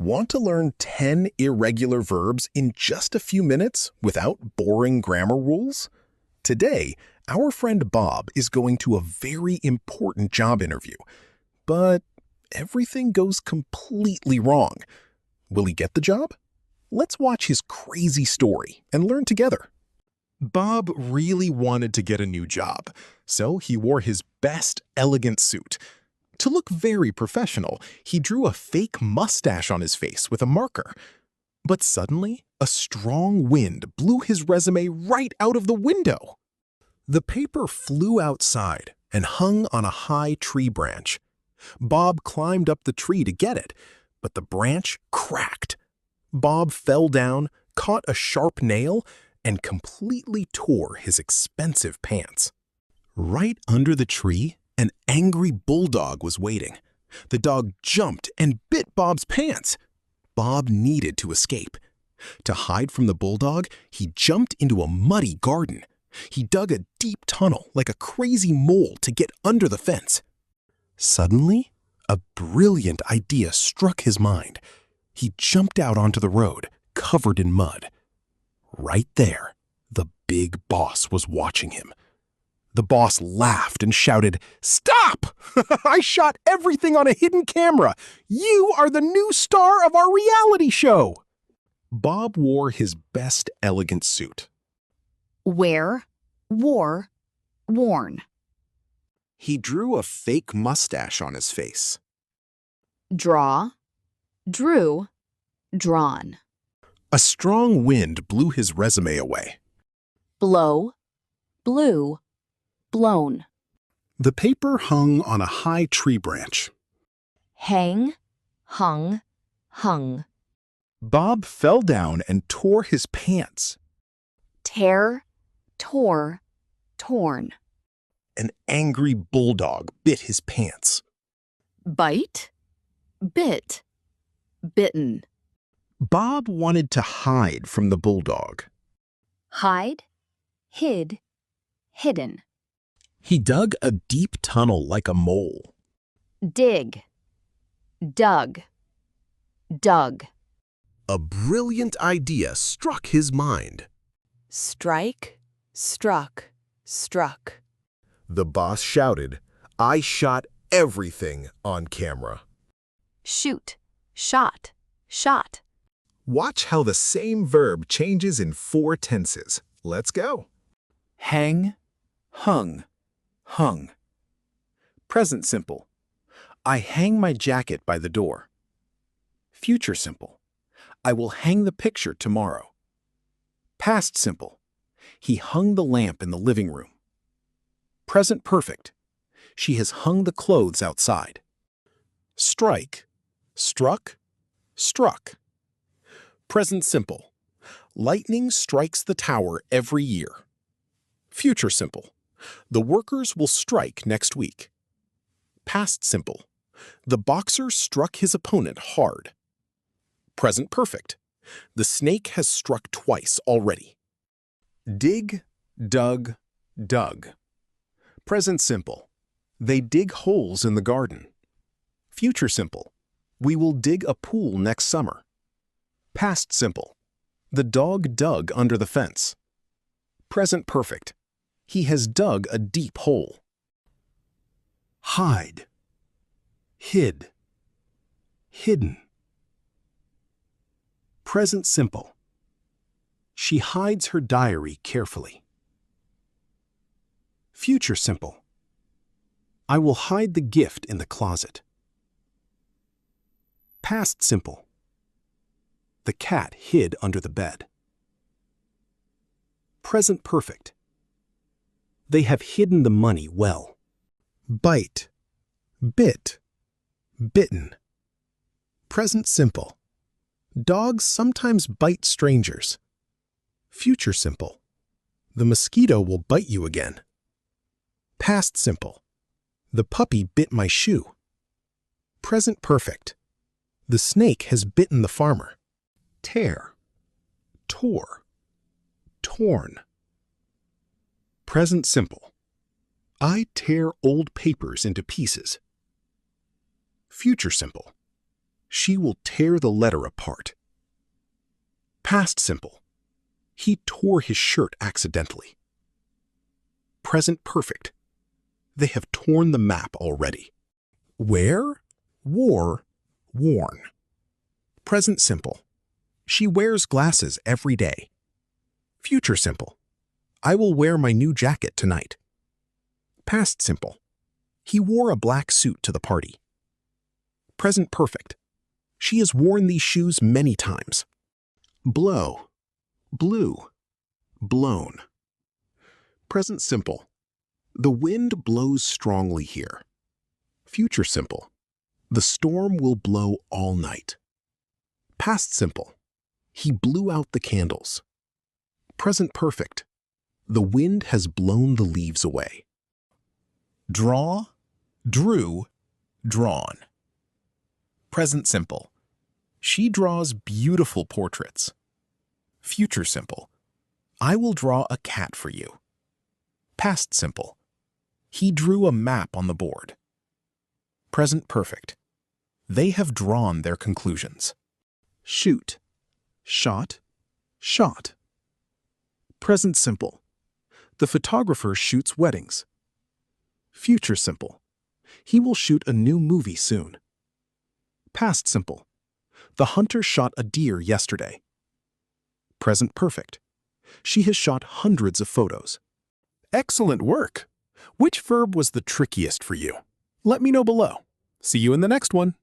Want to learn 10 irregular verbs in just a few minutes without boring grammar rules? Today, our friend Bob is going to a very important job interview, but everything goes completely wrong. Will he get the job? Let's watch his crazy story and learn together. Bob really wanted to get a new job, so he wore his best elegant suit. To look very professional, he drew a fake mustache on his face with a marker. But suddenly, a strong wind blew his resume right out of the window. The paper flew outside and hung on a high tree branch. Bob climbed up the tree to get it, but the branch cracked. Bob fell down, caught a sharp nail, and completely tore his expensive pants. Right under the tree, an angry bulldog was waiting. The dog jumped and bit Bob's pants. Bob needed to escape. To hide from the bulldog, he jumped into a muddy garden. He dug a deep tunnel like a crazy mole to get under the fence. Suddenly, a brilliant idea struck his mind. He jumped out onto the road, covered in mud. Right there, the big boss was watching him. The boss laughed and shouted, "Stop! I shot everything on a hidden camera. You are the new star of our reality show." Bob wore his best elegant suit. Wear, wore, worn. He drew a fake mustache on his face. Draw, drew, drawn. A strong wind blew his resume away. Blow, blew, blown. The paper hung on a high tree branch. Hang, hung, hung. Bob fell down and tore his pants. Tear, tore, torn. An angry bulldog bit his pants. Bite, bit, bitten. Bob wanted to hide from the bulldog. Hide, hid, hidden. He dug a deep tunnel like a mole. Dig, dug, dug. A brilliant idea struck his mind. Strike, struck, struck. The boss shouted, "I shot everything on camera." Shoot, shot, shot. Watch how the same verb changes in 4 tenses. Let's go. Hang, hung, hung. Present simple. I hang my jacket by the door. Future simple. I will hang the picture tomorrow. Past simple. He hung the lamp in the living room. Present perfect. She has hung the clothes outside. Strike. Struck. Struck. Present simple. Lightning strikes the tower every year. Future simple. The workers will strike next week. Past simple. The boxer struck his opponent hard. Present perfect. The snake has struck twice already. Dig, dug, dug. Present simple. They dig holes in the garden. Future simple. We will dig a pool next summer. Past simple. The dog dug under the fence. Present perfect. He has dug a deep hole. Hide. Hid. Hidden. Present simple. She hides her diary carefully. Future simple. I will hide the gift in the closet. Past simple. The cat hid under the bed. Present perfect. They have hidden the money well. Bite, bit, bitten. Present simple. Dogs sometimes bite strangers. Future simple. The mosquito will bite you again. Past simple. The puppy bit my shoe. Present perfect. The snake has bitten the farmer. Tear, tore, torn. Present simple. I tear old papers into pieces. Future simple. She will tear the letter apart. Past simple. He tore his shirt accidentally. Present perfect. They have torn the map already. Wear, wore, worn. Present simple. She wears glasses every day. Future simple. I will wear my new jacket tonight. Past simple. He wore a black suit to the party. Present perfect. She has worn these shoes many times. Blow, blew, blown. Present simple. The wind blows strongly here. Future simple. The storm will blow all night. Past simple. He blew out the candles. Present perfect. The wind has blown the leaves away. Draw, drew, drawn. Present simple. She draws beautiful portraits. Future simple. I will draw a cat for you. Past simple. He drew a map on the board. Present perfect. They have drawn their conclusions. Shoot, shot, shot. Present simple. The photographer shoots weddings. Future simple. He will shoot a new movie soon. Past simple. The hunter shot a deer yesterday. Present perfect. She has shot hundreds of photos. Excellent work! Which verb was the trickiest for you? Let me know below. See you in the next one.